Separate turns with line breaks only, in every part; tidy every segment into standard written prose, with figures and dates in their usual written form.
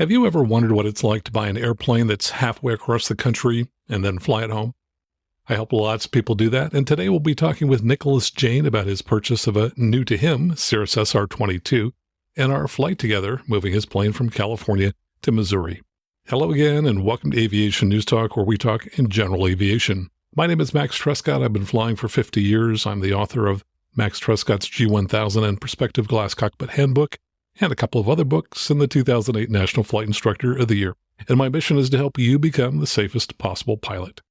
Have you ever wondered what it's like to buy an airplane that's halfway across the country and then fly it home? I help lots of people do that, and today we'll be talking with Nicholas Jane about his purchase of a new-to-him Cirrus SR22 and our flight together, moving his plane from California to Missouri. Hello again, and welcome to Aviation News Talk, where we talk in general aviation. My name is Max Trescott. I've been flying for 50 years. I'm the author of Max Trescott's G1000 and Perspective Glass Cockpit Handbook, and a couple of other books, and the 2008 National Flight Instructor of the Year. And my mission is to help you become the safest possible pilot.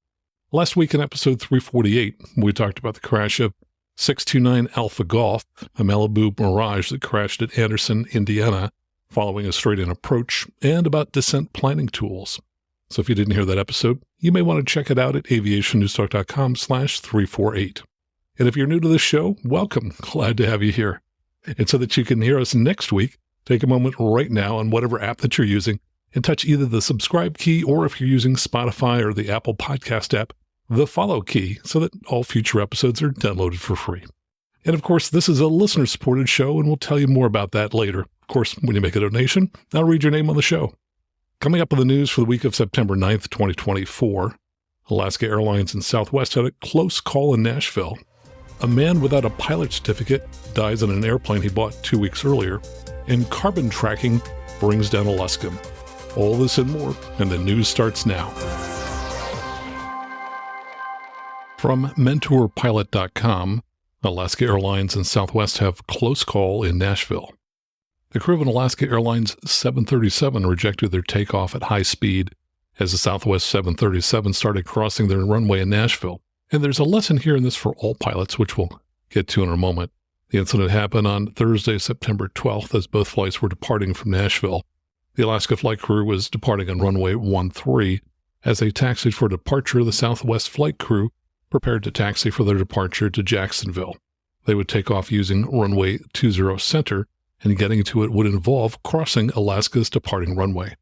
Last week in episode 348, we talked about the crash of 629 Alpha Golf, a Malibu Mirage that crashed at Anderson, Indiana, following a straight-in approach, and about descent planning tools. So if you didn't hear that episode, you may want to check it out at aviationnewstalk.com/348. And if you're new to the show, welcome. Glad to have you here. And so that you can hear us next week, take a moment right now on whatever app that you're using and touch either the subscribe key, or if you're using Spotify or the Apple Podcast app, the follow key, so that all future episodes are downloaded for free. And of course, this is a listener-supported show, and we'll tell you more about that later. Of course, when you make a donation, I'll read your name on the show. Coming up in the news for the week of September 9th, 2024, Alaska Airlines and Southwest had a close call in Nashville. A man without a pilot certificate dies in an airplane he bought 2 weeks earlier, and carbon tracking brings down a Luscombe. All this and more, and the news starts now. From MentorPilot.com, Alaska Airlines and Southwest have close call in Nashville. The crew of an Alaska Airlines 737 rejected their takeoff at high speed as the Southwest 737 started crossing their runway in Nashville. And there's a lesson here in this for all pilots, which we'll get to in a moment. The incident happened on Thursday, September 12th, as both flights were departing from Nashville. The Alaska flight crew was departing on runway 13. As they taxied for departure, the Southwest flight crew prepared to taxi for their departure to Jacksonville. They would take off using runway 20 center, and getting to it would involve crossing Alaska's departing runway.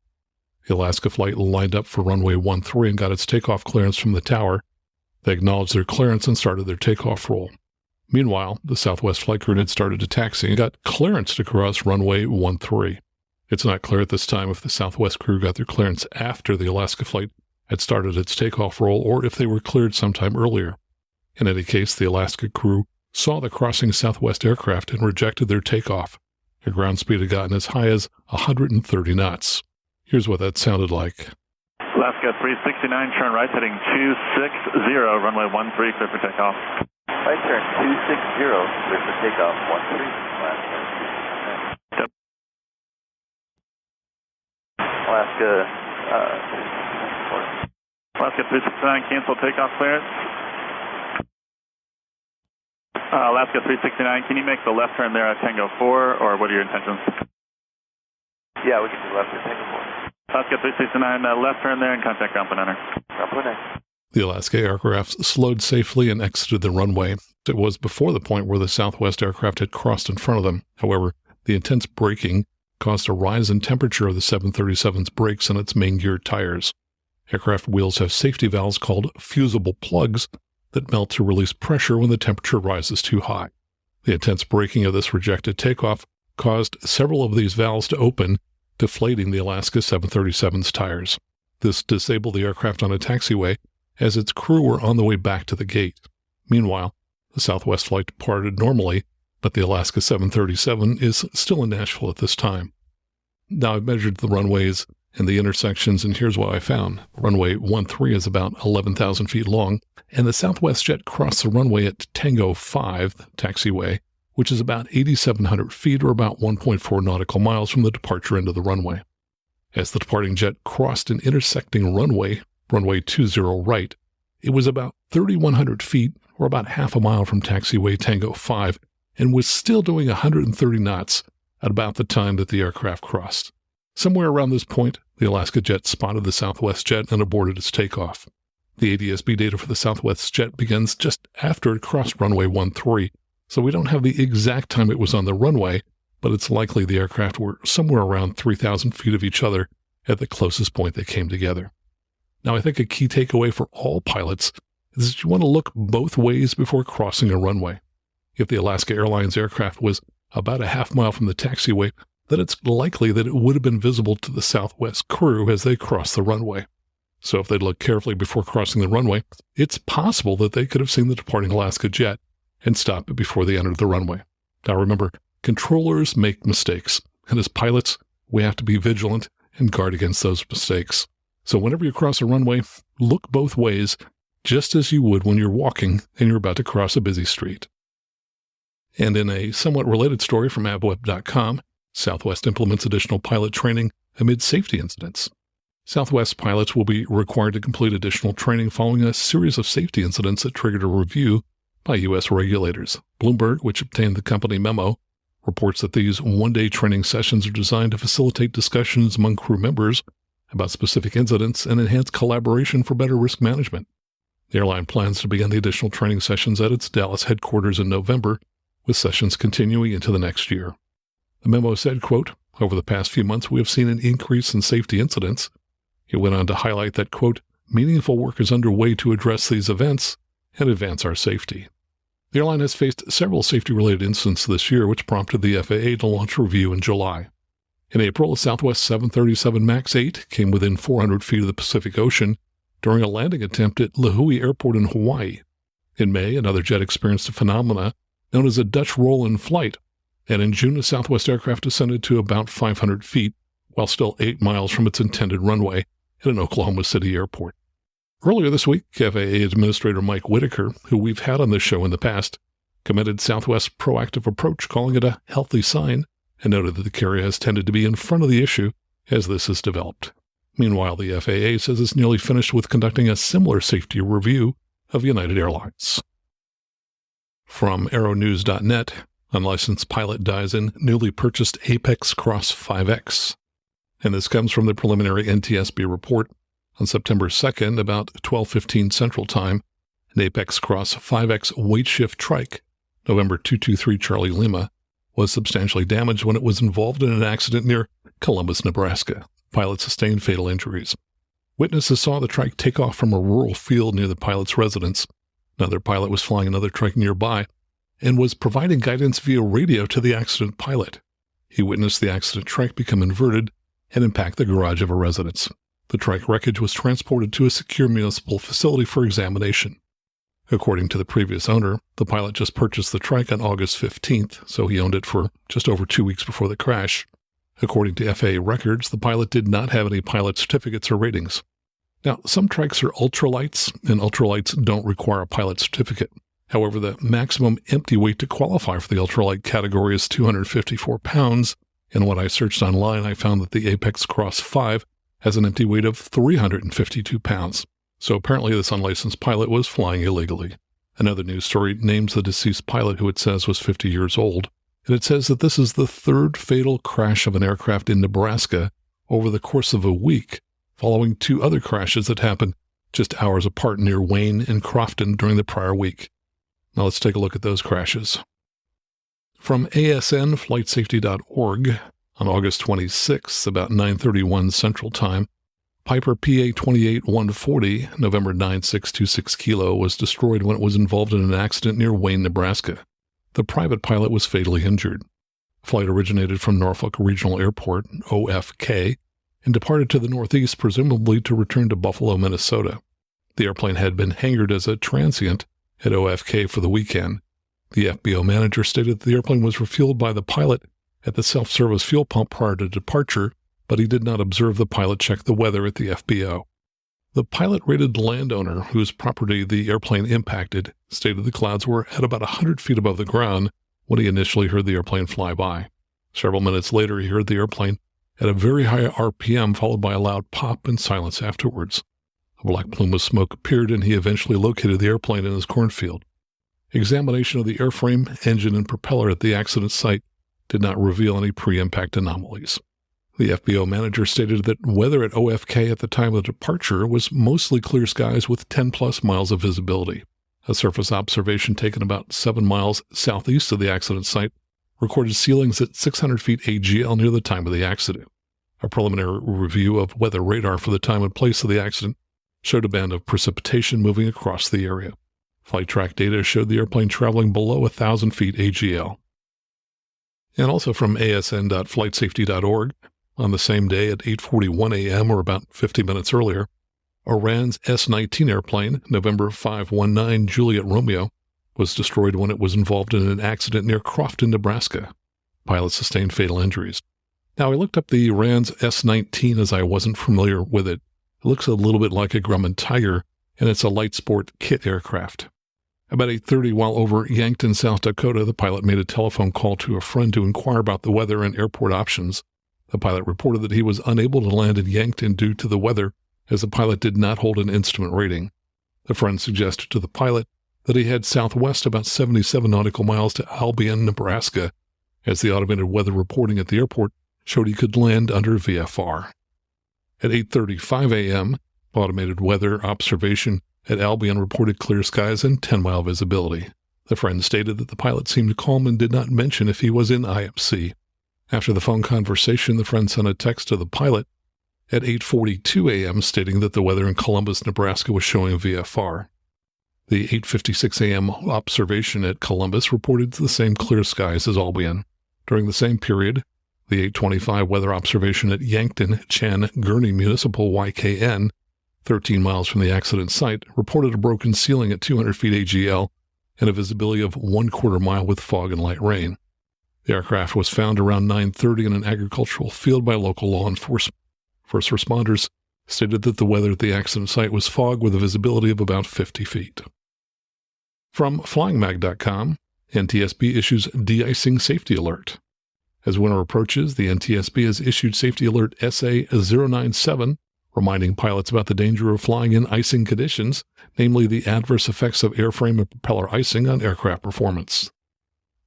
The Alaska flight lined up for runway 13 and got its takeoff clearance from the tower. They acknowledged their clearance and started their takeoff roll. Meanwhile, the Southwest flight crew had started to taxi and got clearance to cross runway 13. It's not clear at this time if the Southwest crew got their clearance after the Alaska flight had started its takeoff roll or if they were cleared sometime earlier. In any case, the Alaska crew saw the crossing Southwest aircraft and rejected their takeoff. Their ground speed had gotten as high as 130 knots. Here's what that sounded like.
Alaska 369, turn right, heading 260, runway 13, clear for takeoff.
Right turn 260, clear for takeoff, 13, Alaska.
Yep. Alaska 369, cancel takeoff clearance. Alaska 369, can you make the left turn there at Tango 4, or what are your intentions?
Yeah, we can do left at Tango 4.
Alaska 369, left turn there and contact ground plane owner.
Ground plane owner.
The Alaska aircraft slowed safely and exited the runway. It was before the point where the Southwest aircraft had crossed in front of them. However, the intense braking caused a rise in temperature of the 737's brakes and its main gear tires. Aircraft wheels have safety valves called fusible plugs that melt to release pressure when the temperature rises too high. The intense braking of this rejected takeoff caused several of these valves to open, deflating the Alaska 737's tires. This disabled the aircraft on a taxiway as its crew were on the way back to the gate. Meanwhile, the Southwest flight departed normally, but the Alaska 737 is still in Nashville at this time. Now I've measured the runways and the intersections, and here's what I found. Runway 13 is about 11,000 feet long, and the Southwest jet crossed the runway at Tango 5, the taxiway, which is about 8,700 feet or about 1.4 nautical miles from the departure end of the runway. As the departing jet crossed an intersecting runway 20 right, it was about 3,100 feet or about half a mile from taxiway Tango 5 and was still doing 130 knots at about the time that the aircraft crossed. Somewhere around this point, the Alaska jet spotted the Southwest jet and aborted its takeoff. The ADS-B data for the Southwest jet begins just after it crossed runway 13, so we don't have the exact time it was on the runway, but it's likely the aircraft were somewhere around 3,000 feet of each other at the closest point they came together. Now, I think a key takeaway for all pilots is that you want to look both ways before crossing a runway. If the Alaska Airlines aircraft was about a half mile from the taxiway, then it's likely that it would have been visible to the Southwest crew as they crossed the runway. So if they'd looked carefully before crossing the runway, it's possible that they could have seen the departing Alaska jet and stopped it before they entered the runway. Now remember, controllers make mistakes, and as pilots, we have to be vigilant and guard against those mistakes. So whenever you cross a runway, look both ways, just as you would when you're walking and you're about to cross a busy street. And in a somewhat related story from avweb.com, Southwest implements additional pilot training amid safety incidents. Southwest pilots will be required to complete additional training following a series of safety incidents that triggered a review by U.S. regulators. Bloomberg, which obtained the company memo, reports that these one-day training sessions are designed to facilitate discussions among crew members about specific incidents and enhance collaboration for better risk management. The airline plans to begin the additional training sessions at its Dallas headquarters in November, with sessions continuing into the next year. The memo said, quote, "Over the past few months, we have seen an increase in safety incidents." It went on to highlight that, quote, "Meaningful work is underway to address these events and advance our safety." The airline has faced several safety-related incidents this year, which prompted the FAA to launch a review in July. In April, a Southwest 737 MAX 8 came within 400 feet of the Pacific Ocean during a landing attempt at Lihue Airport in Hawaii. In May, another jet experienced a phenomena known as a Dutch roll in flight, and in June, a Southwest aircraft descended to about 500 feet while still 8 miles from its intended runway at an Oklahoma City airport. Earlier this week, FAA Administrator Mike Whitaker, who we've had on this show in the past, commended Southwest's proactive approach, calling it a healthy sign, and noted that the carrier has tended to be in front of the issue as this has developed. Meanwhile, the FAA says it's nearly finished with conducting a similar safety review of United Airlines. From aeronews.net, unlicensed pilot dies in newly purchased Apex Cross 5X. And this comes from the preliminary NTSB report. On September 2nd, about 12:15 Central Time, an Apex Cross 5X weight shift trike, November 223 Charlie Lima, was substantially damaged when it was involved in an accident near Columbus, Nebraska. Pilot sustained fatal injuries. Witnesses saw the trike take off from a rural field near the pilot's residence. Another pilot was flying another trike nearby and was providing guidance via radio to the accident pilot. He witnessed the accident trike become inverted and impact the garage of a residence. The trike wreckage was transported to a secure municipal facility for examination. According to the previous owner, the pilot just purchased the trike on August 15th, so he owned it for just over 2 weeks before the crash. According to FAA records, the pilot did not have any pilot certificates or ratings. Now, some trikes are ultralights, and ultralights don't require a pilot certificate. However, the maximum empty weight to qualify for the ultralight category is 254 pounds, and when I searched online, I found that the Apex Cross 5 has an empty weight of 352 pounds. So apparently this unlicensed pilot was flying illegally. Another news story names the deceased pilot, who it says was 50 years old, and it says that this is the third fatal crash of an aircraft in Nebraska over the course of a week, following 2 other crashes that happened just hours apart near Wayne and Crofton during the prior week. Now let's take a look at those crashes. From asnflightsafety.org, on August 26th, about 9:31 Central Time, Piper PA-28-140, November 9626 Kilo, was destroyed when it was involved in an accident near Wayne, Nebraska. The private pilot was fatally injured. The flight originated from Norfolk Regional Airport, OFK, and departed to the northeast, presumably to return to Buffalo, Minnesota. The airplane had been hangared as a transient at OFK for the weekend. The FBO manager stated that the airplane was refueled by the pilot at the self-service fuel pump prior to departure, but he did not observe the pilot check the weather at the FBO. The pilot rated landowner, whose property the airplane impacted, stated the clouds were at about 100 feet above the ground when he initially heard the airplane fly by. Several minutes later, he heard the airplane at a very high RPM, followed by a loud pop and silence afterwards. A black plume of smoke appeared, and he eventually located the airplane in his cornfield. Examination of the airframe, engine, and propeller at the accident site did not reveal any pre-impact anomalies. The FBO manager stated that weather at OFK at the time of departure was mostly clear skies with 10-plus miles of visibility. A surface observation taken about 7 miles southeast of the accident site recorded ceilings at 600 feet AGL near the time of the accident. A preliminary review of weather radar for the time and place of the accident showed a band of precipitation moving across the area. Flight track data showed the airplane traveling below 1,000 feet AGL. And also from asn.flightsafety.org, on the same day at 8:41 a.m. or about 50 minutes earlier, Iran's S-19 airplane, November 519 Juliet Romeo, was destroyed when it was involved in an accident near Crofton, Nebraska. Pilots sustained fatal injuries. Now, I looked up the Iran's S-19 as I wasn't familiar with it. It looks a little bit like a Grumman Tiger, and it's a light sport kit aircraft. About 8:30, while over Yankton, South Dakota, the pilot made a telephone call to a friend to inquire about the weather and airport options. The pilot reported that he was unable to land in Yankton due to the weather, as the pilot did not hold an instrument rating. The friend suggested to the pilot that he head southwest about 77 nautical miles to Albion, Nebraska, as the automated weather reporting at the airport showed he could land under VFR. At 8:35 a.m., automated weather observation at Albion reported clear skies and 10-mile visibility. The friend stated that the pilot seemed calm and did not mention if he was in IFC. After the phone conversation, the friend sent a text to the pilot at 8:42 a.m. stating that the weather in Columbus, Nebraska was showing VFR. The 8:56 a.m. observation at Columbus reported the same clear skies as Albion. During the same period, the 8:25 weather observation at Yankton, Chan, Gurney Municipal YKN, 13 miles from the accident site, reported a broken ceiling at 200 feet AGL and a visibility of 1/4 mile with fog and light rain. The aircraft was found around 9:30 in an agricultural field by local law enforcement. First responders stated that the weather at the accident site was fog with a visibility of about 50 feet. From flyingmag.com, NTSB issues de-icing safety alert. As winter approaches, the NTSB has issued safety alert SA-097, reminding pilots about the danger of flying in icing conditions, namely the adverse effects of airframe and propeller icing on aircraft performance.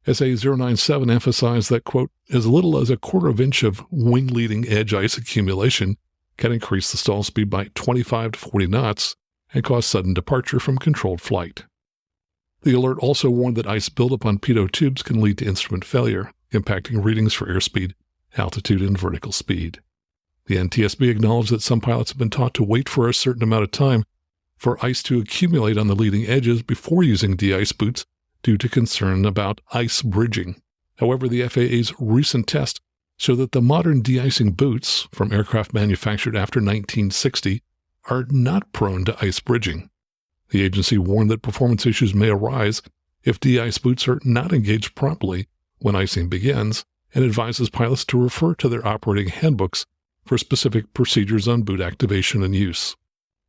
SA-097 emphasized that, quote, as little as 1/4 inch of wing leading edge ice accumulation can increase the stall speed by 25 to 40 knots and cause sudden departure from controlled flight. The alert also warned that ice buildup on pitot tubes can lead to instrument failure, impacting readings for airspeed, altitude, and vertical speed. The NTSB acknowledged that some pilots have been taught to wait for a certain amount of time for ice to accumulate on the leading edges before using de-ice boots due to concern about ice bridging. However, the FAA's recent test showed that the modern de-icing boots from aircraft manufactured after 1960 are not prone to ice bridging. The agency warned that performance issues may arise if de-ice boots are not engaged promptly when icing begins, and advises pilots to refer to their operating handbooks for specific procedures on boot activation and use.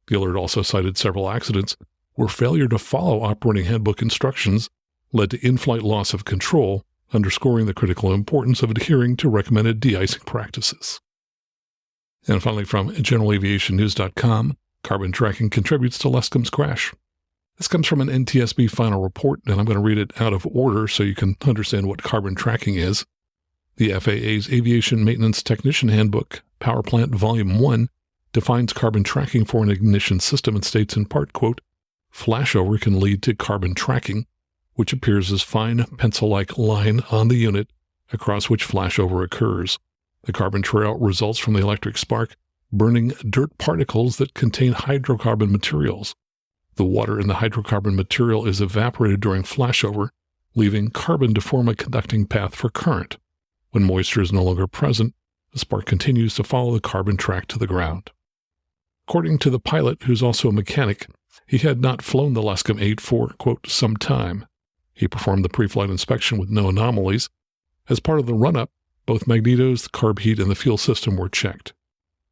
The alert also cited several accidents where failure to follow operating handbook instructions led to in-flight loss of control, underscoring the critical importance of adhering to recommended de-icing practices. And finally, from generalaviationnews.com, carbon tracking contributes to Lescom's crash. This comes from an NTSB final report, and I'm going to read it out of order so you can understand what carbon tracking is. The FAA's Aviation Maintenance Technician Handbook, Power Plant Volume 1, defines carbon tracking for an ignition system and states in part, quote, flashover can lead to carbon tracking, which appears as fine pencil-like line on the unit across which flashover occurs. The carbon trail results from the electric spark burning dirt particles that contain hydrocarbon materials. The water in the hydrocarbon material is evaporated during flashover, leaving carbon to form a conducting path for current. When moisture is no longer present, the spark continues to follow the carbon track to the ground. According to the pilot, who's also a mechanic, he had not flown the Lescom 8 for, quote, some time. He performed the pre-flight inspection with no anomalies. As part of the run-up, both magnetos, the carb heat, and the fuel system were checked.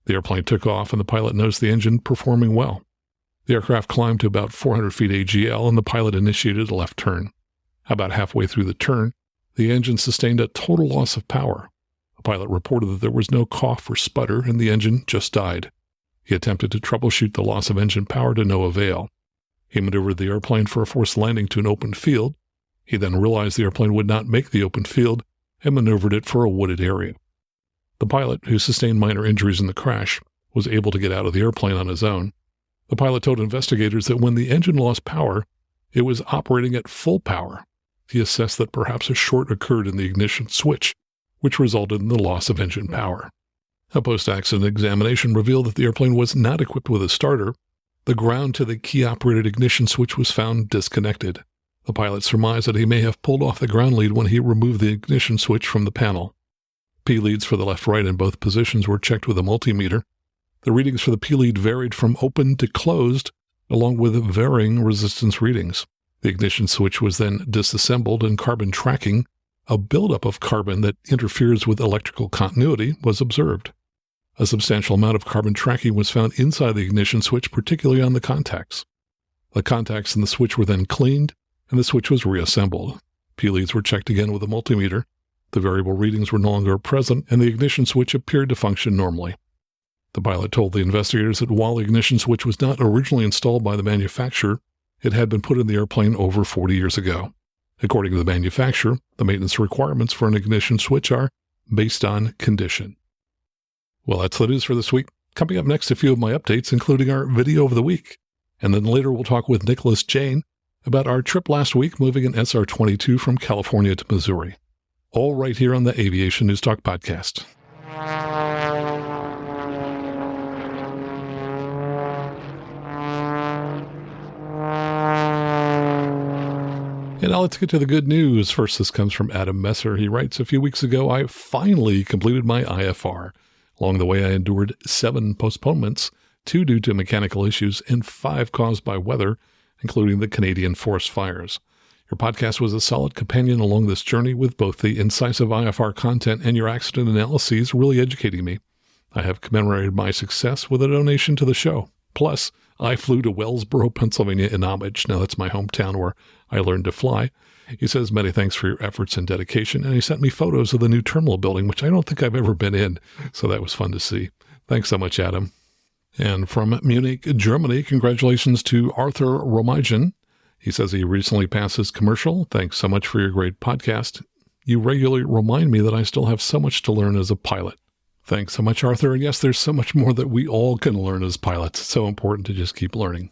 The airplane took off, and the pilot noticed the engine performing well. The aircraft climbed to about 400 feet AGL, and the pilot initiated a left turn. About halfway through the turn, the engine sustained a total loss of power. The pilot reported that there was no cough or sputter, and the engine just died. He attempted to troubleshoot the loss of engine power to no avail. He maneuvered the airplane for a forced landing to an open field. He then realized the airplane would not make the open field and maneuvered it for a wooded area. The pilot, who sustained minor injuries in the crash, was able to get out of the airplane on his own. The pilot told investigators that when the engine lost power, it was operating at full power. He assessed that perhaps a short occurred in the ignition switch, which resulted in the loss of engine power. A post-accident examination revealed that the airplane was not equipped with a starter. The ground to the key-operated ignition switch was found disconnected. The pilot surmised that he may have pulled off the ground lead when he removed the ignition switch from the panel. P-leads for the left-right in both positions were checked with a multimeter. The readings for the P-lead varied from open to closed, along with varying resistance readings. The ignition switch was then disassembled, and carbon tracking, a buildup of carbon that interferes with electrical continuity, was observed. A substantial amount of carbon tracking was found inside the ignition switch, particularly on the contacts. The contacts in the switch were then cleaned, and the switch was reassembled. P-leads were checked again with a multimeter. The variable readings were no longer present, and the ignition switch appeared to function normally. The pilot told the investigators that while the ignition switch was not originally installed by the manufacturer, it had been put in the airplane over 40 years ago. According to the manufacturer, the maintenance requirements for an ignition switch are based on condition. Well, that's the news for this week. Coming up next, a few of my updates, including our video of the week. And then later we'll talk with Nicholas Jane about our trip last week moving an SR22 from California to Missouri. All right here on the Aviation News Talk podcast. And now let's get to the good news. First, this comes from Adam Messer. He writes, a few weeks ago, I finally completed my IFR. Along the way, I endured 7 postponements, 2 due to mechanical issues and 5 caused by weather, including the Canadian forest fires. Your podcast was a solid companion along this journey, with both the incisive IFR content and your accident analyses really educating me. I have commemorated my success with a donation to the show. Plus, I flew to Wellsboro, Pennsylvania in homage. Now that's my hometown where I learned to fly. He says, many thanks for your efforts and dedication. And he sent me photos of the new terminal building, which I don't think I've ever been in. So that was fun to see. Thanks so much, Adam. And from Munich, Germany, congratulations to Arthur Romijan. He says he recently passed his commercial. Thanks so much for your great podcast. You regularly remind me that I still have so much to learn as a pilot. Thanks so much, Arthur. And yes, there's so much more that we all can learn as pilots. It's so important to just keep learning.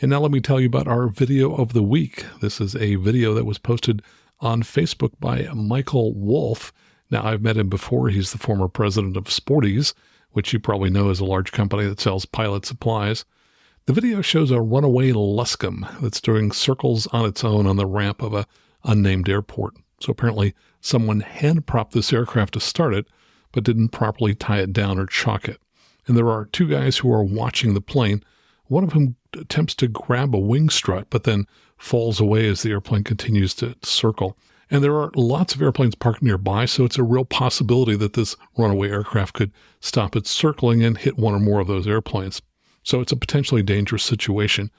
And now let me tell you about our video of the week. This is a video that was posted on Facebook by Michael Wolf. Now, I've met him before. He's the former president of Sporties, which you probably know is a large company that sells pilot supplies. The video shows a runaway Luscombe that's doing circles on its own on the ramp of a unnamed airport. So apparently someone hand-propped this aircraft to start it, but didn't properly tie it down or chock it. And there are 2 guys who are watching the plane, one of whom attempts to grab a wing strut, but then falls away as the airplane continues to circle. And there are lots of airplanes parked nearby, so it's a real possibility that this runaway aircraft could stop its circling and hit one or more of those airplanes. So it's a potentially dangerous situation.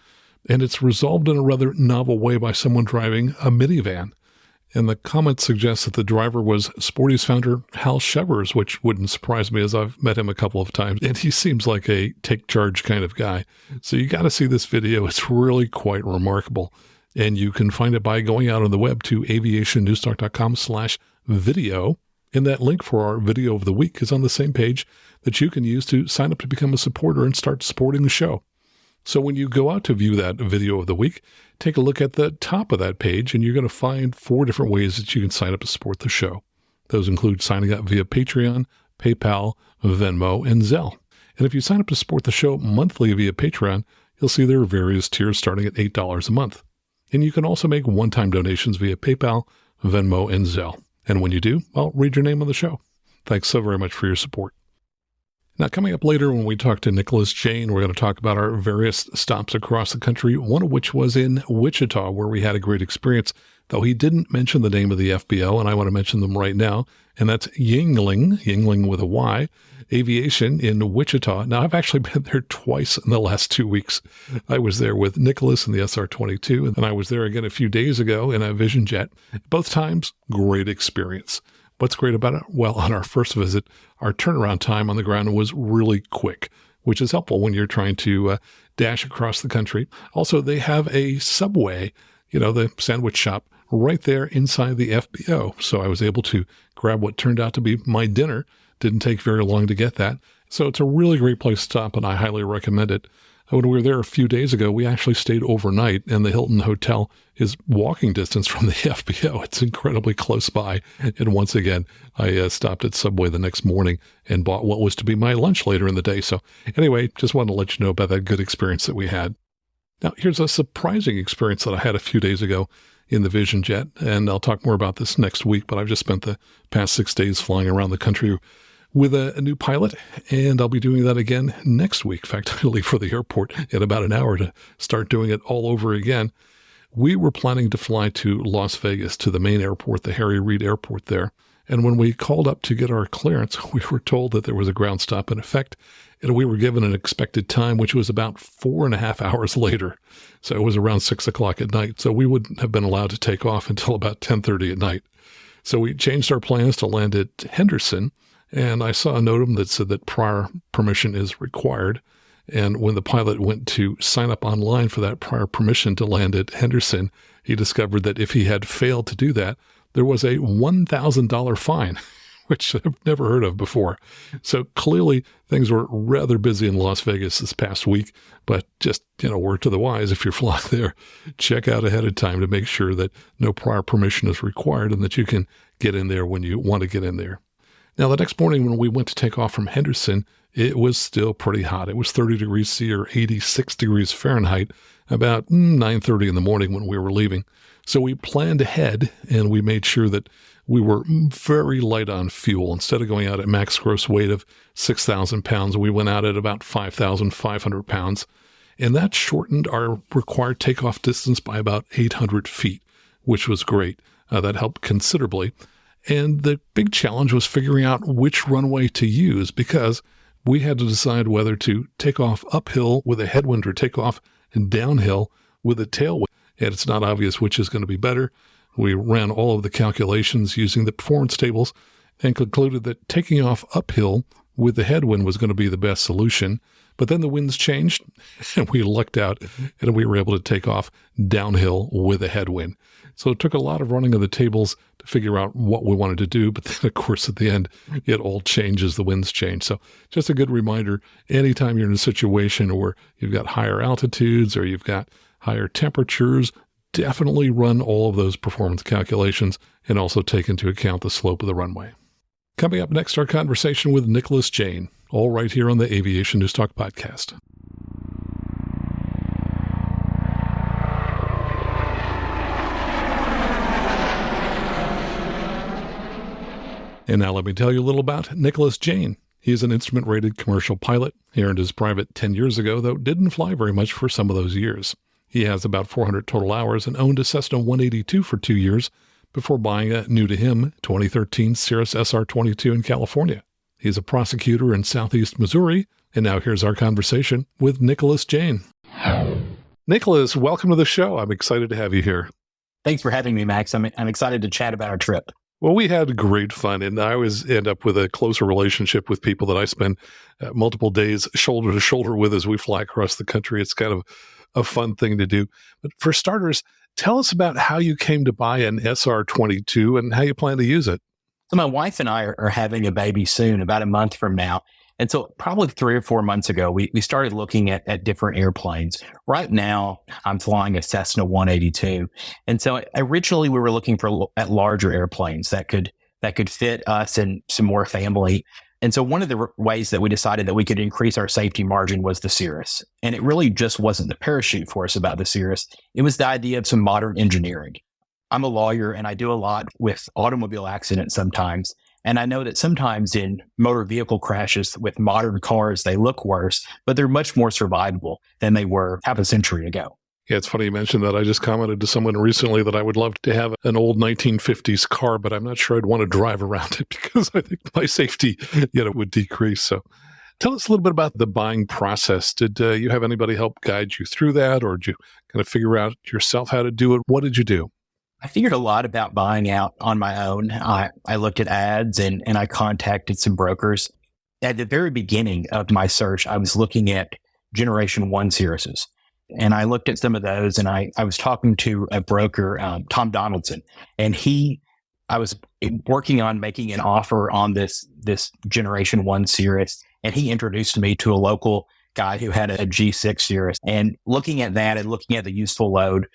And it's resolved in a rather novel way by someone driving a minivan. And the comment suggests that the driver was Sporties founder Hal Shevers, which wouldn't surprise me as I've met him a couple of times. And he seems like a take charge kind of guy. So you got to see this video. It's really quite remarkable. And you can find it by going out on the web to aviationnewstalk.com/video. And that link for our video of the week is on the same page that you can use to sign up to become a supporter and start supporting the show. So when you go out to view that video of the week, take a look at the top of that page, and you're going to find 4 different ways that you can sign up to support the show. Those include signing up via Patreon, PayPal, Venmo, and Zelle. And if you sign up to support the show monthly via Patreon, you'll see there are various tiers starting at $8 a month. And you can also make one-time donations via PayPal, Venmo, and Zelle. And when you do, I'll read your name on the show. Thanks so very much for your support. Now, coming up later when we talk to Nicholas Jane, we're going to talk about our various stops across the country, one of which was in Wichita, where we had a great experience, though he didn't mention the name of the FBO, and I want to mention them right now, and that's Yingling with a Y, Aviation in Wichita. Now, I've actually been there twice in the last 2 weeks. I was there with Nicholas in the SR22, and then I was there again a few days ago in a Vision Jet. Both times, great experience. What's great about it? Well, on our first visit, our turnaround time on the ground was really quick, which is helpful when you're trying to dash across the country. Also, they have a Subway, the sandwich shop, right there inside the FBO. So I was able to grab what turned out to be my dinner. Didn't take very long to get that. So it's a really great place to stop, and I highly recommend it. When we were there a few days ago, we actually stayed overnight, and the Hilton Hotel is walking distance from the FBO. It's incredibly close by. And once again, I stopped at Subway the next morning and bought what was to be my lunch later in the day. So anyway, just wanted to let you know about that good experience that we had. Now, here's a surprising experience that I had a few days ago in the Vision Jet. And I'll talk more about this next week, but I've just spent the past 6 days flying around the country with a new pilot, and I'll be doing that again next week. In fact, I leave for the airport in about an hour to start doing it all over again. We were planning to fly to Las Vegas, to the main airport, the Harry Reid Airport there. And when we called up to get our clearance, we were told that there was a ground stop in effect, and we were given an expected time, which was about 4.5 hours later. So it was around 6 o'clock at night. So we wouldn't have been allowed to take off until about 10:30 at night. So we changed our plans to land at Henderson, and I saw a NOTAM that said that prior permission is required. And when the pilot went to sign up online for that prior permission to land at Henderson, he discovered that if he had failed to do that, there was a $1,000 fine, which I've never heard of before. So clearly things were rather busy in Las Vegas this past week, but just, word to the wise, if you're flying there, check out ahead of time to make sure that no prior permission is required and that you can get in there when you want to get in there. Now, the next morning when we went to take off from Henderson, it was still pretty hot. It was 30 degrees C or 86 degrees Fahrenheit about 9:30 in the morning when we were leaving. So we planned ahead, and we made sure that we were very light on fuel. Instead of going out at max gross weight of 6,000 pounds, we went out at about 5,500 pounds. And that shortened our required takeoff distance by about 800 feet, which was great. That helped considerably. And the big challenge was figuring out which runway to use, because we had to decide whether to take off uphill with a headwind or take off downhill with a tailwind. And it's not obvious which is going to be better. We ran all of the calculations using the performance tables and concluded that taking off uphill with the headwind was going to be the best solution. But then the winds changed, and we lucked out, and we were able to take off downhill with a headwind. So it took a lot of running of the tables to figure out what we wanted to do. But then, of course, at the end, it all changes. The winds change. So just a good reminder, anytime you're in a situation where you've got higher altitudes or you've got higher temperatures, definitely run all of those performance calculations and also take into account the slope of the runway. Coming up next, our conversation with Nicholas Jane, all right here on the Aviation News Talk podcast. And now let me tell you a little about Nicholas Jane. He is an instrument-rated commercial pilot. He earned his private 10 years ago, though didn't fly very much for some of those years. He has about 400 total hours and owned a Cessna 182 for 2 years before buying a new-to-him 2013 Cirrus SR22 in California. He's a prosecutor in southeast Missouri, and now here's our conversation with Nicholas Jane. Nicholas, welcome to the show. I'm excited to have you here.
Thanks for having me, Max. I'm excited to chat about our trip.
Well, we had great fun, and I always end up with a closer relationship with people that I spend multiple days shoulder to shoulder with as we fly across the country. It's kind of a fun thing to do. But for starters, tell us about how you came to buy an SR22 and how you plan to use it.
So my wife and I are having a baby soon, about a month from now. And so probably 3 or 4 months ago, we started looking at different airplanes. Right now, I'm flying a Cessna 182. And so originally we were looking at larger airplanes that could fit us and some more family. And so one of the ways that we decided that we could increase our safety margin was the Cirrus. And it really just wasn't the parachute for us about the Cirrus. It was the idea of some modern engineering. I'm a lawyer and I do a lot with automobile accidents sometimes. And I know that sometimes in motor vehicle crashes with modern cars, they look worse, but they're much more survivable than they were half a century ago.
Yeah, it's funny you mentioned that. I just commented to someone recently that I would love to have an old 1950s car, but I'm not sure I'd want to drive around it because I think my safety, would decrease. So tell us a little bit about the buying process. Did you have anybody help guide you through that, or did you kind of figure out yourself how to do it? What did you do?
I figured a lot about buying out on my own. I looked at ads and I contacted some brokers. At the very beginning of my search, I was looking at Generation 1 Cirruses. And I looked at some of those and I was talking to a broker, Tom Donaldson, and I was working on making an offer on this Generation 1 Cirrus. And he introduced me to a local guy who had a G6 Cirrus. And looking at that and looking at the useful load,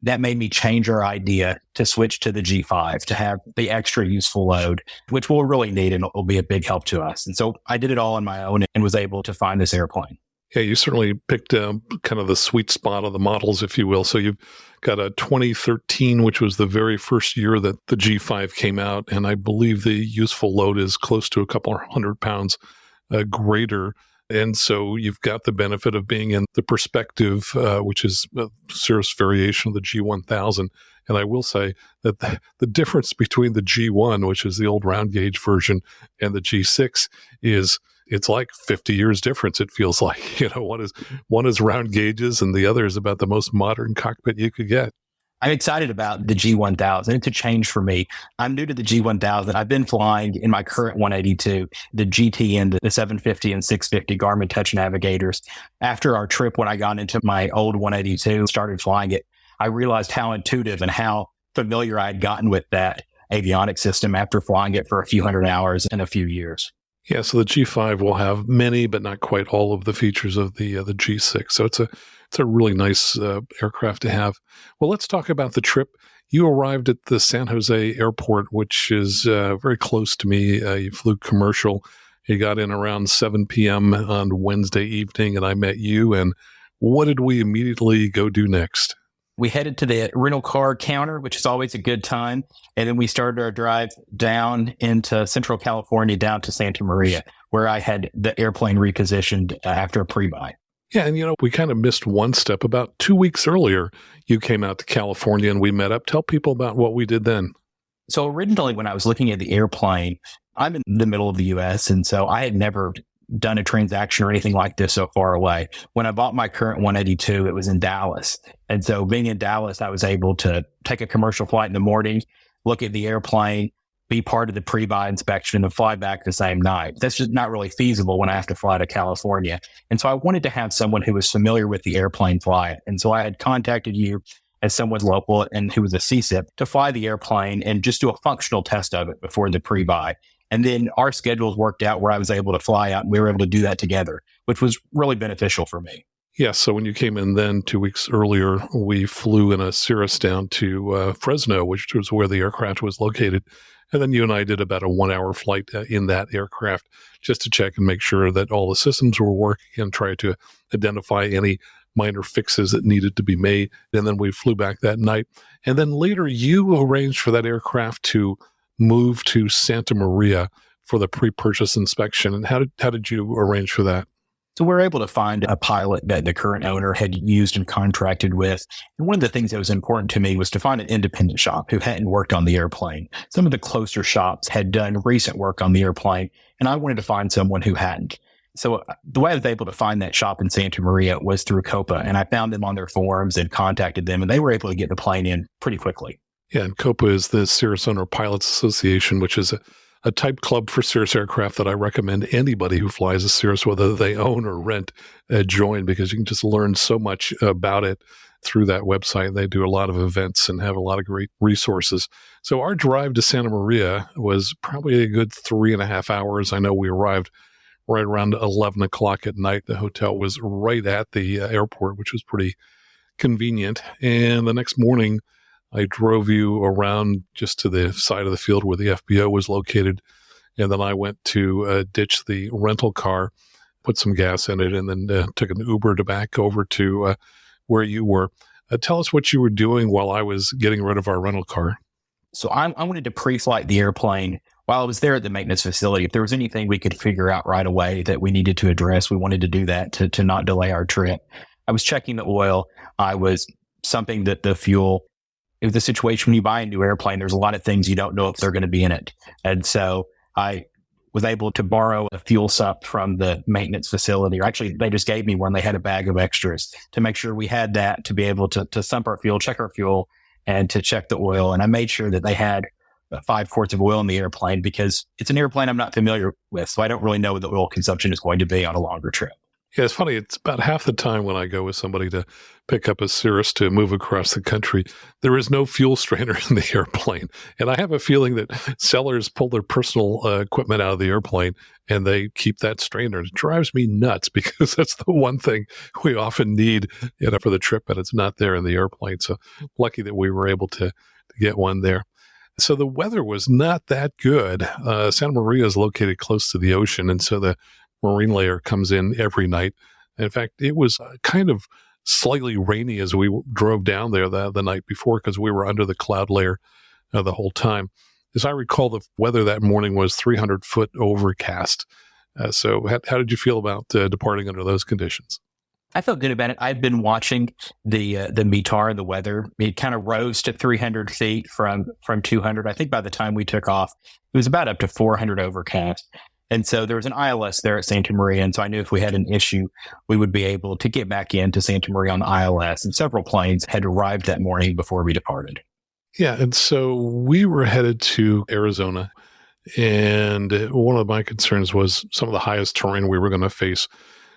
that made me change our idea to switch to the G5 to have the extra useful load, which we'll really need and will be a big help to us. And so I did it all on my own and was able to find this airplane.
Yeah, you certainly picked kind of the sweet spot of the models, if you will. So you've got a 2013, which was the very first year that the G5 came out. And I believe the useful load is close to a couple hundred pounds greater. And so you've got the benefit of being in the perspective, which is a Cirrus variation of the G1000. And I will say that the difference between the G1, which is the old round gauge version, and the G6 is it's like 50 years difference. It feels like, one is round gauges and the other is about the most modern cockpit you could get.
I'm excited about the G1000. It's a change for me. I'm new to the G1000. I've been flying in my current 182, the GTN, the 750 and 650 Garmin Touch Navigators. After our trip, when I got into my old 182, started flying it, I realized how intuitive and how familiar I had gotten with that avionics system after flying it for a few hundred hours and a few years.
Yeah, so the G5 will have many, but not quite all of the features of the G6. So it's a really nice aircraft to have. Well, let's talk about the trip. You arrived at the San Jose airport, which is very close to me. You flew commercial. You got in around 7 p.m. on Wednesday evening, and I met you. And what did we immediately go do next?
We headed to the rental car counter, which is always a good time. And then we started our drive down into Central California, down to Santa Maria, where I had the airplane repositioned after a pre-buy.
Yeah, and we kind of missed one step. About 2 weeks earlier, you came out to California and we met up. Tell people about what we did then.
So originally, when I was looking at the airplane, I'm in the middle of the U.S., and so I had never done a transaction or anything like this so far away. When I bought my current 182, it was in Dallas. And so being in Dallas, I was able to take a commercial flight in the morning, look at the airplane, be part of the pre-buy inspection, and fly back the same night. That's just not really feasible when I have to fly to California. And so I wanted to have someone who was familiar with the airplane flight. And so I had contacted you as someone local and who was a CSIP to fly the airplane and just do a functional test of it before the pre-buy. And then our schedules worked out where I was able to fly out and we were able to do that together, which was really beneficial for me.
Yes. So when you came in then 2 weeks earlier, we flew in a Cirrus down to Fresno, which was where the aircraft was located. And then you and I did about a 1 hour flight in that aircraft just to check and make sure that all the systems were working and try to identify any minor fixes that needed to be made. And then we flew back that night. And then later you arranged for that aircraft to move to Santa Maria for the pre-purchase inspection. And how did you arrange for that?
So we were able to find a pilot that the current owner had used and contracted with. And one of the things that was important to me was to find an independent shop who hadn't worked on the airplane. Some of the closer shops had done recent work on the airplane, and I wanted to find someone who hadn't. So the way I was able to find that shop in Santa Maria was through COPA, and I found them on their forums and contacted them, and they were able to get the plane in pretty quickly.
Yeah, and COPA is the Cirrus Owners Pilots Association, which is a type club for Cirrus aircraft that I recommend anybody who flies a Cirrus, whether they own or rent, join, because you can just learn so much about it through that website. They do a lot of events and have a lot of great resources. So our drive to Santa Maria was probably a good 3.5 hours. I know we arrived right around 11 o'clock at night. The hotel was right at the airport, which was pretty convenient. And the next morning, I drove you around just to the side of the field where the FBO was located. And then I went to ditch the rental car, put some gas in it, and then took an Uber to back over to where you were. Tell us what you were doing while I was getting rid of our rental car.
So I wanted to pre-flight the airplane while I was there at the maintenance facility. If there was anything we could figure out right away that we needed to address, we wanted to do that to not delay our trip. I was checking the oil. I was sumping the fuel. It was a situation when you buy a new airplane, there's a lot of things you don't know if they're going to be in it. And so I was able to borrow a fuel sump from the maintenance facility, or actually they just gave me one. They had a bag of extras to make sure we had that to be able to sump our fuel, check our fuel, and to check the oil. And I made sure that they had 5 quarts of oil in the airplane because it's an airplane I'm not familiar with. So I don't really know what the oil consumption is going to be on a longer trip.
Yeah, it's funny. It's about half the time when I go with somebody to pick up a Cirrus to move across the country, there is no fuel strainer in the airplane. And I have a feeling that sellers pull their personal equipment out of the airplane and they keep that strainer. It drives me nuts because that's the one thing we often need for the trip, but it's not there in the airplane. So lucky that we were able to get one there. So the weather was not that good. Santa Maria is located close to the ocean, and so the marine layer comes in every night. In fact, it was kind of slightly rainy as we drove down there the night before because we were under the cloud layer the whole time. As I recall, the weather that morning was 300-foot overcast. So how did you feel about departing under those conditions?
I felt good about it. I've been watching the METAR, the weather. It kind of rose to 300 feet from 200. I think by the time we took off, it was about up to 400 overcast. And so there was an ILS there at Santa Maria. And so I knew if we had an issue, we would be able to get back into Santa Maria on the ILS. And several planes had arrived that morning before we departed.
Yeah. And so we were headed to Arizona. And one of my concerns was some of the highest terrain we were going to face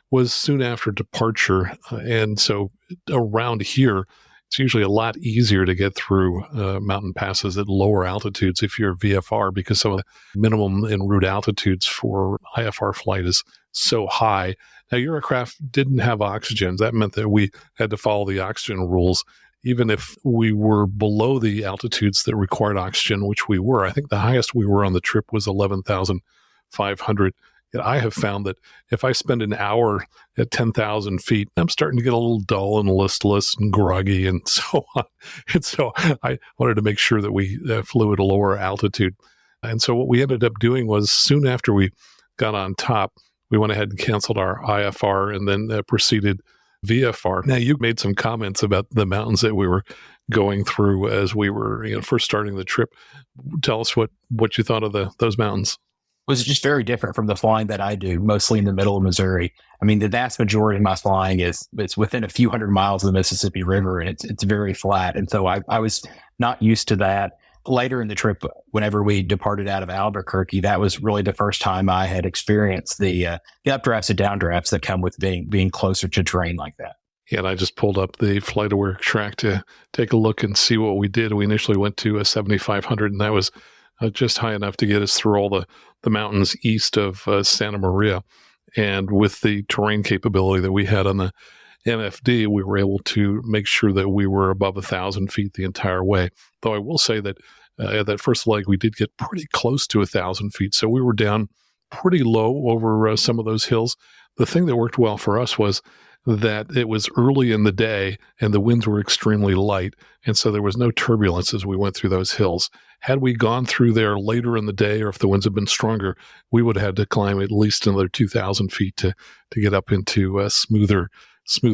was soon after departure. And so around here, it's usually a lot easier to get through mountain passes at lower altitudes if you're VFR, because some of the minimum en route altitudes for IFR flight is so high. Now, your aircraft didn't have oxygen. That meant that we had to follow the oxygen rules. Even if we were below the altitudes that required oxygen, which we were, I think the highest we were on the trip was 11,500. I have found that if I spend an hour at 10,000 feet, I'm starting to get a little dull and listless and groggy and so on. And so I wanted to make sure that we flew at a lower altitude. And so what we ended up doing was soon after we got on top, we went ahead and canceled our IFR and then proceeded VFR. Now, you made some comments about the mountains that we were going through as we were first starting the trip. Tell us what you thought of those mountains.
Was just very different from the flying that I do, mostly in the middle of Missouri. I mean, the vast majority of my flying it's within a few hundred miles of the Mississippi River, and it's very flat. And so I was not used to that. Later in the trip, whenever we departed out of Albuquerque, that was really the first time I had experienced the updrafts and downdrafts that come with being closer to terrain like that.
Yeah, and I just pulled up the FlightAware track to take a look and see what we did. We initially went to a 7,500, and that was just high enough to get us through all the mountains east of Santa Maria. And with the terrain capability that we had on the NFD, we were able to make sure that we were above 1,000 feet the entire way. Though I will say that at that first leg, we did get pretty close to 1,000 feet. So we were down pretty low over some of those hills. The thing that worked well for us was that it was early in the day and the winds were extremely light. And so there was no turbulence as we went through those hills. Had we gone through there later in the day, or if the winds had been stronger, we would have had to climb at least another 2,000 feet to get up into smoother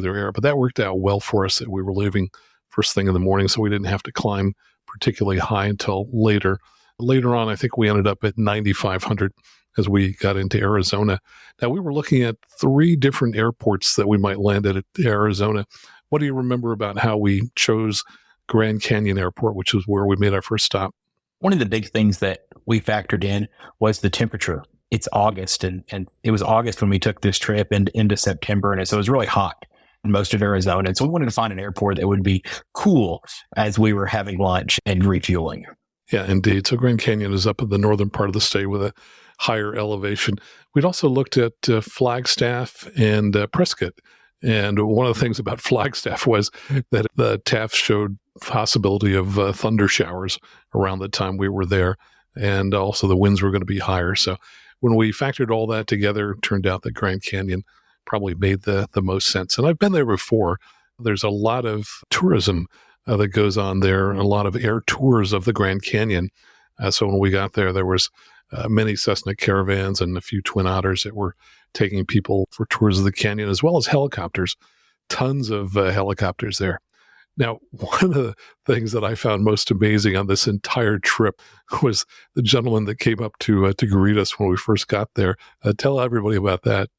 air. But that worked out well for us that we were leaving first thing in the morning, so we didn't have to climb particularly high until later. Later on, I think we ended up at 9,500 as we got into Arizona. Now, we were looking at 3 different airports that we might land at Arizona. What do you remember about how we chose Grand Canyon Airport, which is where we made our first stop?
One of the big things that we factored in was the temperature. It's August, and it was August when we took this trip into September, and so it was really hot in most of Arizona. And so we wanted to find an airport that would be cool as we were having lunch and refueling.
Yeah, indeed. So Grand Canyon is up in the northern part of the state with a higher elevation. We'd also looked at Flagstaff and Prescott. And one of the things about Flagstaff was that the TAF showed possibility of thunder showers around the time we were there. And also the winds were going to be higher. So when we factored all that together, it turned out that Grand Canyon probably made the most sense. And I've been there before. There's a lot of tourism that goes on there, a lot of air tours of the Grand Canyon. So when we got there, there was many Cessna Caravans and a few Twin Otters that were taking people for tours of the canyon, as well as helicopters. Tons of helicopters there. Now, one of the things that I found most amazing on this entire trip was the gentleman that came up to greet us when we first got there. Tell everybody about that.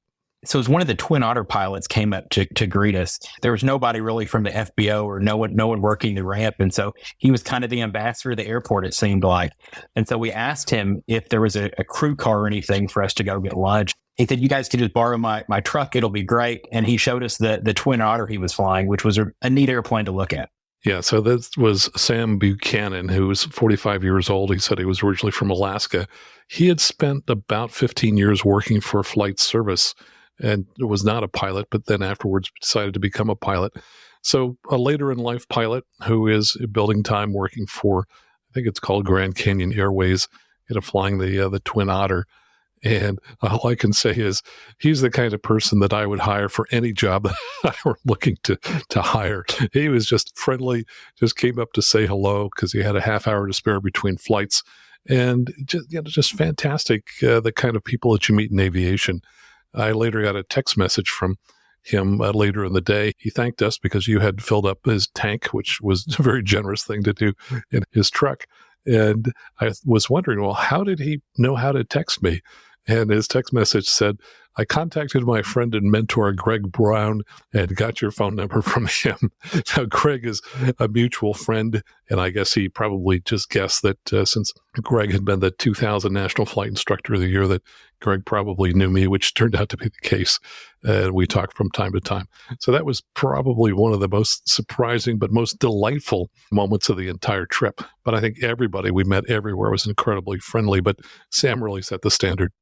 So as one of the Twin Otter pilots came up to greet us, there was nobody really from the FBO or no one working the ramp. And so he was kind of the ambassador of the airport, it seemed like. And so we asked him if there was a crew car or anything for us to go get lunch. He said, you guys can just borrow my truck. It'll be great. And he showed us the Twin Otter he was flying, which was a neat airplane to look at.
Yeah, so this was Sam Buchanan, who was 45 years old. He said he was originally from Alaska. He had spent about 15 years working for Flight Service and was not a pilot, but then afterwards decided to become a pilot. So a later in life pilot who is building time working for, I think it's called Grand Canyon Airways, flying the Twin Otter. And all I can say is he's the kind of person that I would hire for any job that I were looking to hire. He was just friendly, just came up to say hello because he had a half hour to spare between flights. And just fantastic, the kind of people that you meet in aviation. I later got a text message from him later in the day. He thanked us because you had filled up his tank, which was a very generous thing to do in his truck. And I was wondering, well, how did he know how to text me? And his text message said, I contacted my friend and mentor, Greg Brown, and got your phone number from him. Now, Greg is a mutual friend, and I guess he probably just guessed that since Greg had been the 2000 National Flight Instructor of the Year, that Greg probably knew me, which turned out to be the case. We talked from time to time. So that was probably one of the most surprising but most delightful moments of the entire trip. But I think everybody we met everywhere was incredibly friendly, but Sam really set the standard.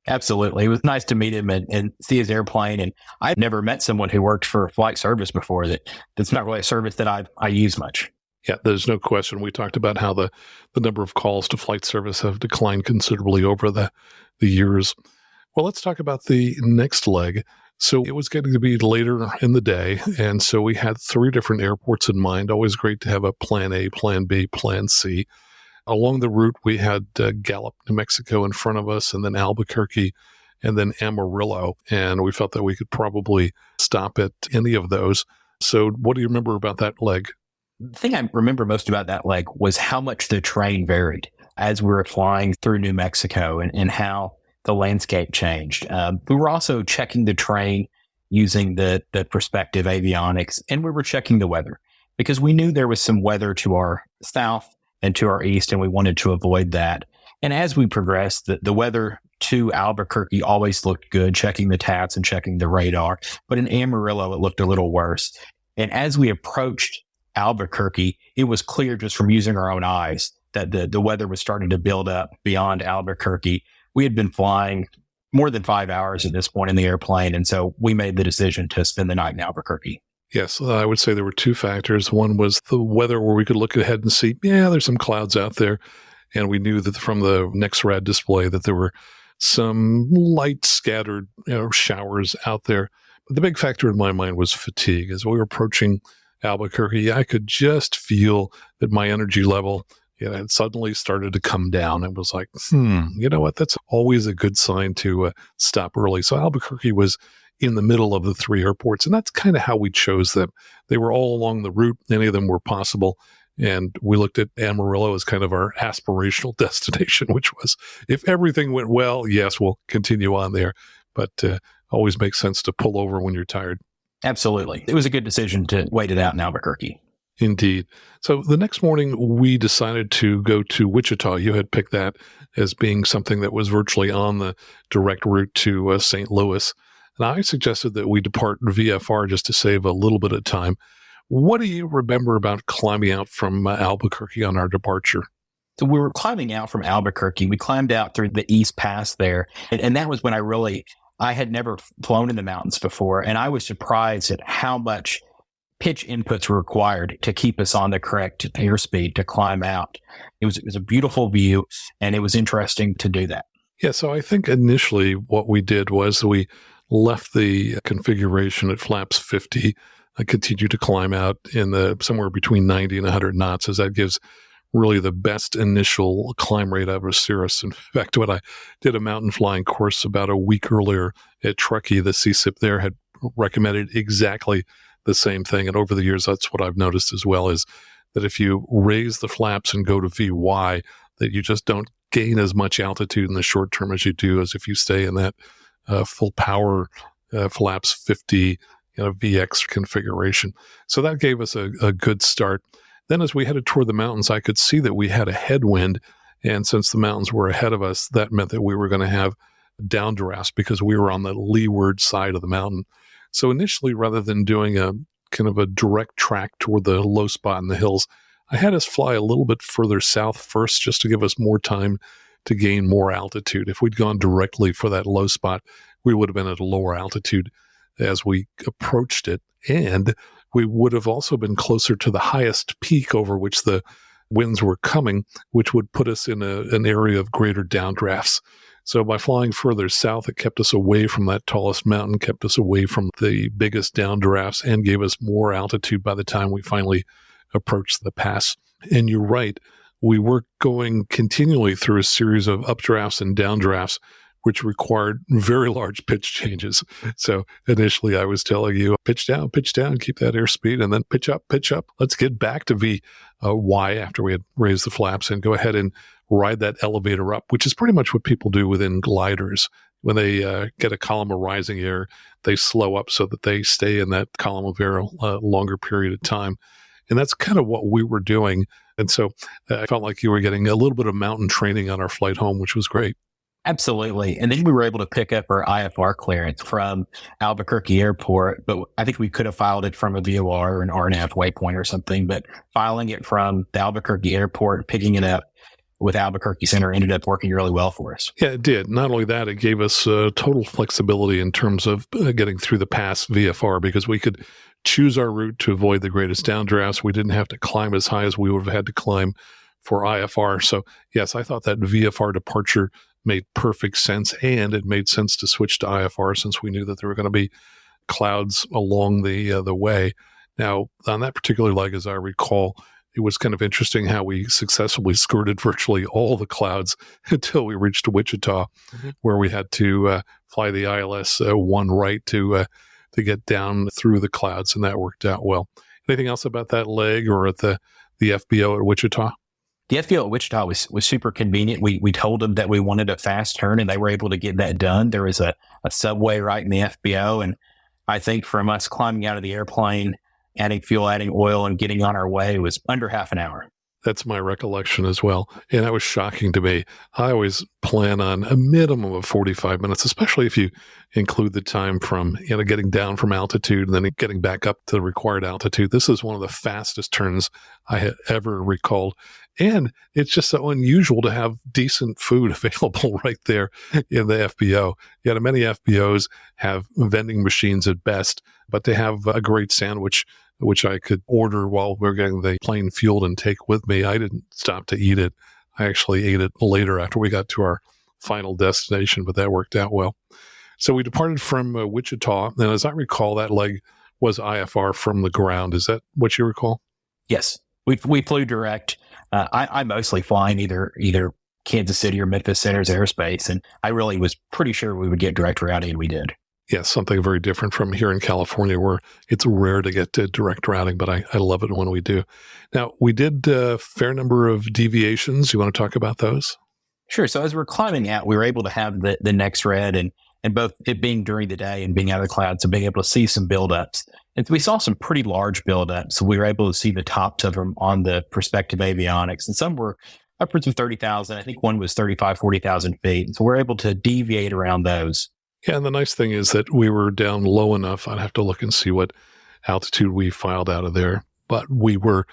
Absolutely. It was nice to meet him and see his airplane. And I've never met someone who worked for flight service before. That's not really a service that I use much.
Yeah, there's no question. We talked about how the number of calls to flight service have declined considerably over the years. Well, let's talk about the next leg. So it was getting to be later in the day. And so we had 3 different airports in mind. Always great to have a plan A, plan B, plan C. Along the route, we had Gallup, New Mexico in front of us, and then Albuquerque, and then Amarillo. And we felt that we could probably stop at any of those. So what do you remember about that leg?
The thing I remember most about that leg was how much the terrain varied as we were flying through New Mexico and how the landscape changed. We were also checking the terrain using the perspective avionics, and we were checking the weather because we knew there was some weather to our south and to our east, and we wanted to avoid that. And as we progressed, the weather to Albuquerque always looked good, checking the TAPs and checking the radar. But in Amarillo, it looked a little worse. And as we approached Albuquerque, it was clear just from using our own eyes that the weather was starting to build up beyond Albuquerque. We had been flying more than 5 hours at this point in the airplane, and so we made the decision to spend the night in Albuquerque.
Yes, I would say there were 2 factors. One was the weather, where we could look ahead and see, there's some clouds out there. And we knew that from the NEXRAD display that there were some light scattered showers out there. But the big factor in my mind was fatigue. As we were approaching Albuquerque, I could just feel that my energy level had suddenly started to come down. It was like, you know what? That's always a good sign to stop early. So Albuquerque was in the middle of the 3 airports, and that's kind of how we chose them. They were all along the route. Any of them were possible. And we looked at Amarillo as kind of our aspirational destination, which was, if everything went well, yes, we'll continue on there. But always makes sense to pull over when you're tired.
Absolutely. It was a good decision to wait it out in Albuquerque.
Indeed. So the next morning, we decided to go to Wichita. You had picked that as being something that was virtually on the direct route to St. Louis. And I suggested that we depart VFR just to save a little bit of time. What do you remember about climbing out from Albuquerque on our departure?
So we were climbing out from Albuquerque. We climbed out through the East Pass there. And that was when I had never flown in the mountains before. And I was surprised at how much pitch inputs were required to keep us on the correct airspeed to climb out. It was a beautiful view, and it was interesting to do that.
Yeah, so I think initially what we did was we left the configuration at flaps 50. I continued to climb out in somewhere between 90 and 100 knots, as that gives really the best initial climb rate out of a Cirrus. In fact, when I did a mountain flying course about a week earlier at Truckee, the CSIP there had recommended exactly the same thing. And over the years, that's what I've noticed as well, is that if you raise the flaps and go to VY, that you just don't gain as much altitude in the short term as you do as if you stay in that full power flaps 50 VX configuration. So that gave us a good start. Then as we headed toward the mountains, I could see that we had a headwind. And since the mountains were ahead of us, that meant that we were going to have downdrafts because we were on the leeward side of the mountain. So initially, rather than doing a kind of a direct track toward the low spot in the hills, I had us fly a little bit further south first just to give us more time to gain more altitude. If we'd gone directly for that low spot, we would have been at a lower altitude as we approached it. And we would have also been closer to the highest peak over which the winds were coming, which would put us in an area of greater downdrafts. So by flying further south, it kept us away from that tallest mountain, kept us away from the biggest downdrafts, and gave us more altitude by the time we finally approached the pass. And you're right, we were going continually through a series of updrafts and downdrafts, which required very large pitch changes. So initially I was telling you, pitch down, keep that airspeed, and then pitch up. Let's get back to VY after we had raised the flaps and go ahead and ride that elevator up, which is pretty much what people do within gliders. When they get a column of rising air, they slow up so that they stay in that column of air a longer period of time. And that's kind of what we were doing. And so I felt like you were getting a little bit of mountain training on our flight home, which was great.
Absolutely. And then we were able to pick up our IFR clearance from Albuquerque Airport, but I think we could have filed it from a VOR or an RNAV waypoint or something, but filing it from the Albuquerque Airport, picking it up with Albuquerque Center ended up working really well for us.
Yeah, it did. Not only that, it gave us total flexibility in terms of getting through the pass VFR, because we could choose our route to avoid the greatest downdrafts. We didn't have to climb as high as we would have had to climb for IFR. So yes, I thought that VFR departure made perfect sense, and it made sense to switch to IFR since we knew that there were going to be clouds along the way. Now, on that particular leg, as I recall, it was kind of interesting how we successfully skirted virtually all the clouds until we reached Wichita, where we had to fly the ILS 1 right to get down through the clouds, and that worked out well. Anything else about that leg or at the FBO at Wichita?
The FBO at Wichita was super convenient. We told them that we wanted a fast turn, and they were able to get that done. There was a subway right in the FBO, and I think from us climbing out of the airplane, adding fuel, adding oil, and getting on our way was under half an hour.
That's my recollection as well. And that was shocking to me. I always plan on a minimum of 45 minutes, especially if you include the time from, getting down from altitude and then getting back up to the required altitude. This is one of the fastest turns I had ever recalled. And it's just so unusual to have decent food available right there in the FBO. Many FBOs have vending machines at best, but they have a great sandwich, which I could order while we're getting the plane fueled and take with me. I didn't stop to eat it. I actually ate it later after we got to our final destination, but that worked out well. So we departed from Wichita, and as I recall, that leg was IFR from the ground. Is that what you recall?
Yes. We flew direct. I mostly flying either Kansas City or Memphis Center's airspace, and I really was pretty sure we would get direct routing, and we did.
Yeah, something very different from here in California, where it's rare to get direct routing, but I love it when we do. Now, we did a fair number of deviations. You want to talk about those?
Sure. So as we're climbing out, we were able to have the next red, and both it being during the day and being out of the clouds, so being able to see some buildups. And we saw some pretty large buildups. So we were able to see the tops of them on the prospective avionics, and some were upwards of 30,000. I think one was 35, 40,000 feet. So we're able to deviate around those.
Yeah, and the nice thing is that we were down low enough. I'd have to look and see what altitude we filed out of there. But we were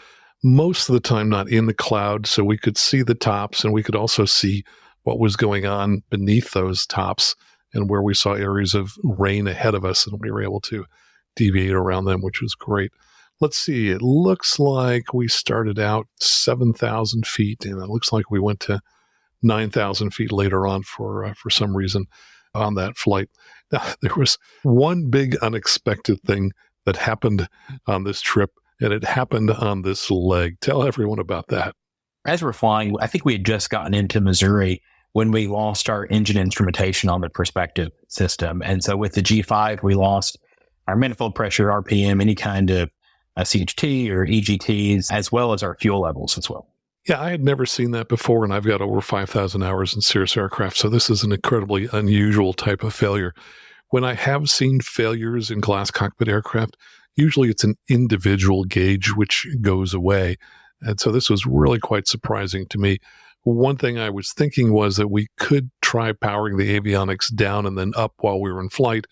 most of the time not in the cloud, so we could see the tops, and we could also see what was going on beneath those tops and where we saw areas of rain ahead of us, and we were able to deviate around them, which was great. Let's see. It looks like we started out 7,000 feet, and it looks like we went to 9,000 feet later on for some reason on that flight. Now, there was one big unexpected thing that happened on this trip, and it happened on this leg. Tell everyone about that.
As we're flying, I think we had just gotten into Missouri when we lost our engine instrumentation on the prospective system. And so with the G5, we lost our manifold pressure, RPM, any kind of CHT or EGTs, as well as our fuel levels as well.
Yeah, I had never seen that before, and I've got over 5,000 hours in Cirrus aircraft, so this is an incredibly unusual type of failure. When I have seen failures in glass cockpit aircraft, usually it's an individual gauge which goes away, and so this was really quite surprising to me. One thing I was thinking was that we could try powering the avionics down and then up while we were in flight,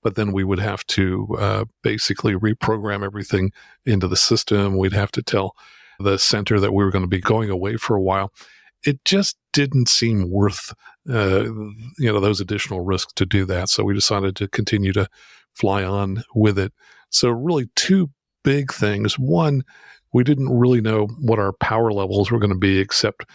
but then we would have to basically reprogram everything into the system. We'd have to tell the center that we were going to be going away for a while. It just didn't seem worth, those additional risks to do that. So we decided to continue to fly on with it. So really two big things. One, we didn't really know what our power levels were going to be, except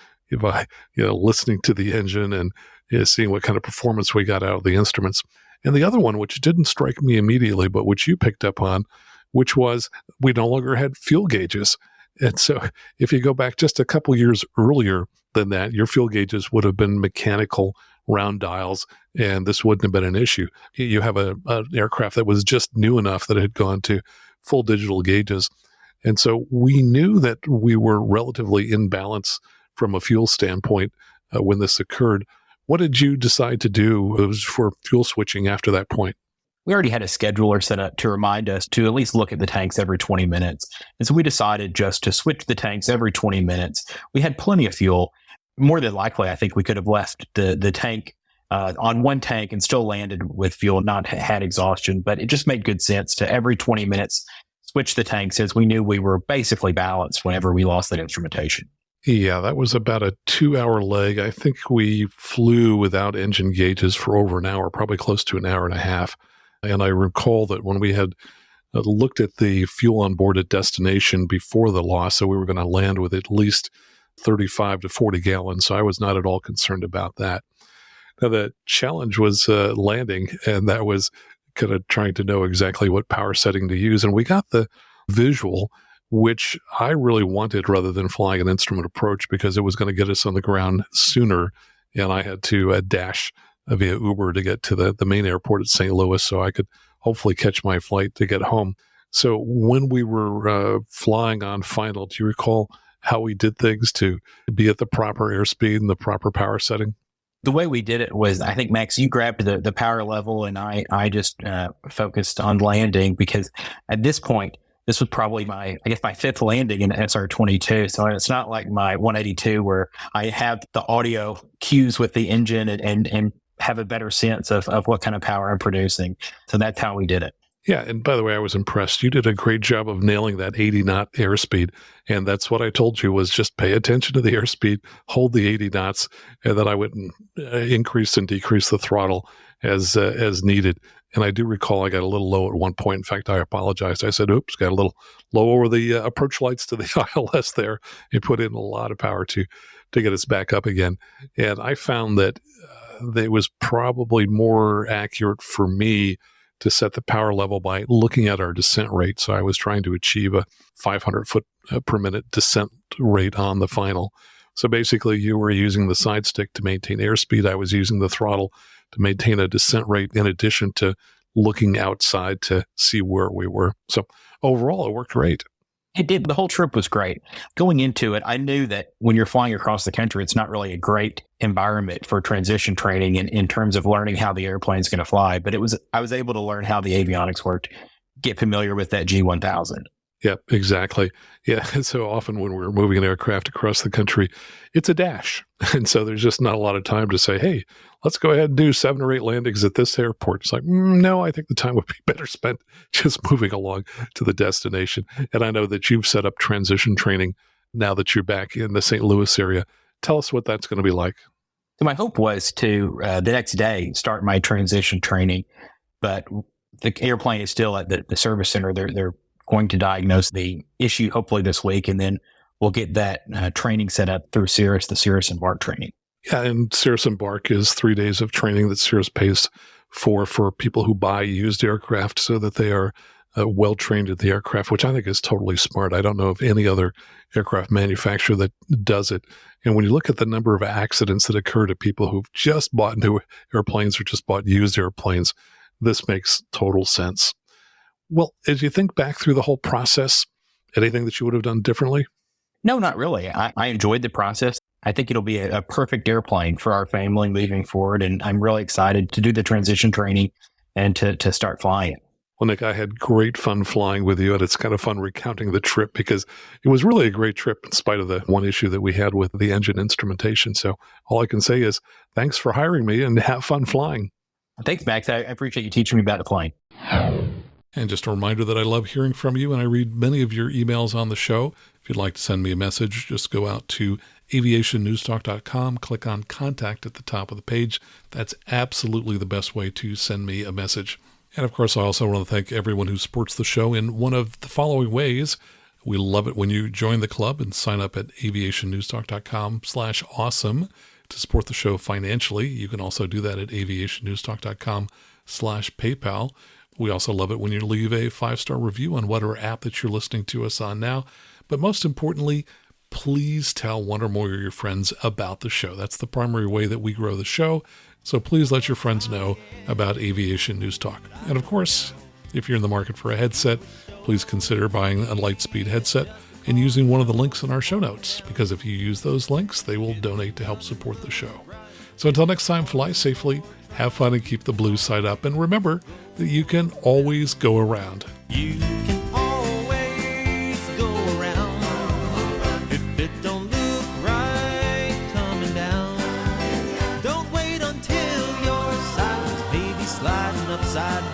by listening to the engine and is seeing what kind of performance we got out of the instruments. And the other one, which didn't strike me immediately, but which you picked up on, which was we no longer had fuel gauges. And so if you go back just a couple years earlier than that, your fuel gauges would have been mechanical round dials, and this wouldn't have been an issue. You have an aircraft that was just new enough that it had gone to full digital gauges. And so we knew that we were relatively in balance from a fuel standpoint when this occurred. What did you decide to do for fuel switching after that point?
We already had a scheduler set up to remind us to at least look at the tanks every 20 minutes. And so we decided just to switch the tanks every 20 minutes. We had plenty of fuel. More than likely, I think we could have left the tank on one tank and still landed with fuel, not had exhaustion. But it just made good sense to every 20 minutes switch the tanks, as we knew we were basically balanced whenever we lost that instrumentation.
Yeah, that was about a 2-hour leg. I think we flew without engine gauges for over an hour, probably close to an hour and a half. And I recall that when we had looked at the fuel on board at destination before the loss, so we were going to land with at least 35 to 40 gallons. So I was not at all concerned about that. Now, the challenge was landing, and that was kind of trying to know exactly what power setting to use. And we got the visual, which I really wanted rather than flying an instrument approach, because it was going to get us on the ground sooner. And I had to dash via Uber to get to the main airport at St. Louis so I could hopefully catch my flight to get home. So when we were flying on final, do you recall how we did things to be at the proper airspeed and the proper power setting?
The way we did it was, I think, Max, you grabbed the power level, and I just focused on landing, because at this point, this was probably my fifth landing in SR22. So it's not like my 182 where I have the audio cues with the engine and have a better sense of what kind of power I'm producing. So that's how we did it.
Yeah. And by the way, I was impressed. You did a great job of nailing that 80 knot airspeed. And that's what I told you, was just pay attention to the airspeed, hold the 80 knots, and then I would increase and decrease the throttle as needed. And I do recall I got a little low at one point. In fact, I apologized. I said, oops, got a little low over the approach lights to the ILS there, and put in a lot of power to get us back up again. And I found that it was probably more accurate for me to set the power level by looking at our descent rate. So I was trying to achieve a 500 foot per minute descent rate on the final. So basically, you were using the side stick to maintain airspeed. I was using the throttle to maintain a descent rate, in addition to looking outside to see where we were. So overall, it worked great.
It did. The whole trip was great. Going into it, I knew that when you're flying across the country, it's not really a great environment for transition training in terms of learning how the airplane's going to fly. But I was able to learn how the avionics worked, get familiar with that G1000.
Yeah, exactly. Yeah. So often when we're moving an aircraft across the country, it's a dash. And so there's just not a lot of time to say, hey, let's go ahead and do 7 or 8 landings at this airport. It's like, no, I think the time would be better spent just moving along to the destination. And I know that you've set up transition training now that you're back in the St. Louis area. Tell us what that's going to be like.
So my hope was to, the next day, start my transition training. But the airplane is still at the service center. They're going to diagnose the issue hopefully this week, and then we'll get that training set up through Cirrus, the Cirrus Embark training.
Yeah, and Cirrus Embark is 3 days of training that Cirrus pays for people who buy used aircraft, so that they are well-trained at the aircraft, which I think is totally smart. I don't know of any other aircraft manufacturer that does it. And when you look at the number of accidents that occur to people who've just bought new airplanes or just bought used airplanes, this makes total sense. Well, as you think back through the whole process, anything that you would have done differently?
No, not really. I enjoyed the process. I think it'll be a perfect airplane for our family moving forward. And I'm really excited to do the transition training and to start flying it.
Well, Nick, I had great fun flying with you, and it's kind of fun recounting the trip, because it was really a great trip in spite of the one issue that we had with the engine instrumentation. So all I can say is thanks for hiring me, and have fun flying.
Thanks, Max. I appreciate you teaching me about the plane.
And just a reminder that I love hearing from you, and I read many of your emails on the show. If you'd like to send me a message, just go out to aviationnewstalk.com, click on Contact at the top of the page. That's absolutely the best way to send me a message. And of course, I also want to thank everyone who supports the show in one of the following ways. We love it when you join the club and sign up at aviationnewstalk.com/awesome to support the show financially. You can also do that at aviationnewstalk.com/PayPal. We also love it when you leave a 5-star review on whatever app that you're listening to us on now. But most importantly, please tell one or more of your friends about the show. That's the primary way that we grow the show. So please let your friends know about Aviation News Talk. And of course, if you're in the market for a headset, please consider buying a Lightspeed headset and using one of the links in our show notes, because if you use those links, they will donate to help support the show. So until next time, fly safely, have fun, and keep the blue side up. And remember that you can always go around.
You can always go around. If it don't look right coming down, don't wait until your side's maybe sliding upside down.